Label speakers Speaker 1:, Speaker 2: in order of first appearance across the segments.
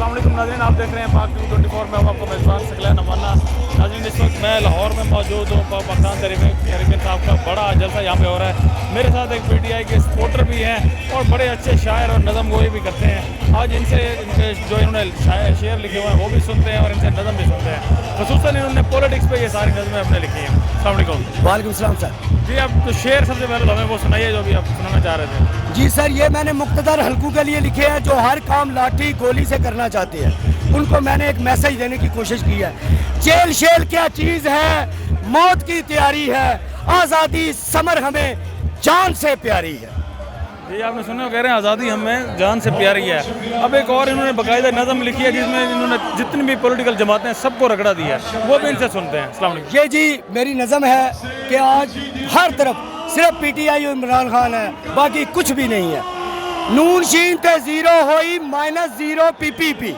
Speaker 1: अस्सलाम वालेकुम नाज़रीन, आप देख रहे हैं पाक 24 में। आपको मेज़बान सकलैन अमाना। नाज़रीन, इस वक्त मैं लाहौर में मौजूद हूँ। मकान करीबन साहब का बड़ा जलसा यहाँ पे हो रहा है। मेरे साथ एक PTI के सपोर्टर भी हैं और बड़े अच्छे शायर और नज़म गोई भी करते हैं। आज इनसे इनके जो इन्होंने शेर लिखे हुए हैं वो भी सुनते हैं और इनसे नज़म भी सुनते हैं। ख़ुसूसन इन्होंने पॉलिटिक्स पे ये सारी नज़में अपने लिखी हैं। अस्सलाम वालेकुम।
Speaker 2: वालेकुम सलाम सर।
Speaker 1: जी, आप तो शेर सबसे पहले हमें वो सुनाइए जो भी आप सुनाना चाह रहे थे।
Speaker 2: जी सर, ये मैंने मुख्तदर हल्कों के लिए लिखे हैं जो हर काम लाठी गोली से करना चाहते हैं। उनको मैंने एक मैसेज देने की कोशिश की है। जेल शेल क्या चीज़ है, मौत की तैयारी है, आज़ादी समर हमें जान से प्यारी है।
Speaker 1: जी, आपने सुना, कह रहे हैं आज़ादी हमें जान से प्यारी है। अब एक और इन्होंने बाकायदा नज़म लिखी है जिसमें इन्होंने जितनी भी पॉलिटिकल जमातें हैं सबको रगड़ा दिया है, वो भी इनसे सुनते हैं। अस्सलाम वालेकुम।
Speaker 2: ये जी मेरी नज़म है कि आज हर तरफ सिर्फ PTI और इमरान खान है, बाकी कुछ भी नहीं है। नून शीन ते जीरो होई -0 PPP,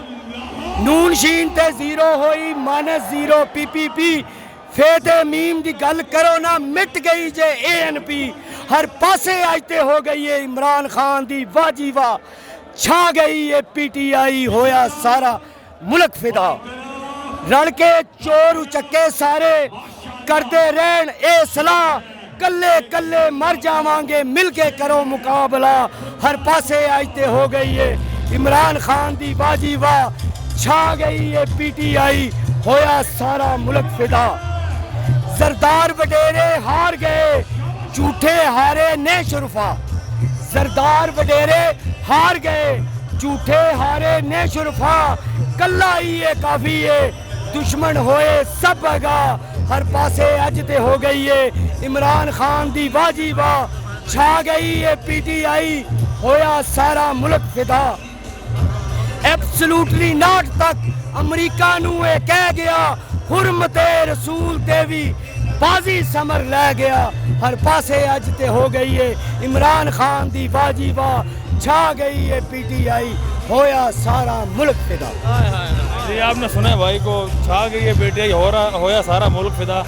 Speaker 2: नून शीन ते जीरो होई -0 PPP, फेते मीम दी गल करो ना मिट गई जे ANP। हर पासे आजते हो गई है इमरान खान दी वाजी वाह, छा गई है PTI, होया सारा मुल्क फिदा। रल के चोर उचक्के सारे करते रहन ए सलाह, कल्ले कल्ले मर जावांगे मिलके करो मुकाबला। हर पासे आजते हो गई है इमरान खान दी बाजी वाह, छा गई है PTI, होया सारा मुल्क फिदा। सरदार वडेरे हार गए, झूठे हारे ने शुरफा। सरदार वडेरे हार गए, झूठे हारे ने शुरफा। कल्ला ही है काफी है, दुश्मन होए सब भगा। हर पासे अजते हो गई है इमरान खान दी बाजी वाह, छा गई है PTI, होया सारा मुल्क फिदा। एब्सोल्युटली नॉट तक अमरीका नू ए कह गया, हुरमते रसूल देवी बाजी समर लै गया। हर पासे अजते हो गई है इमरान खान दी बाजी वाह, छा गई है PTI, होया सारा मुल्क फिदा।
Speaker 1: जी, आपने सुना है भाई को, छा गई है PTI, होया सारा मुल्क फिदा।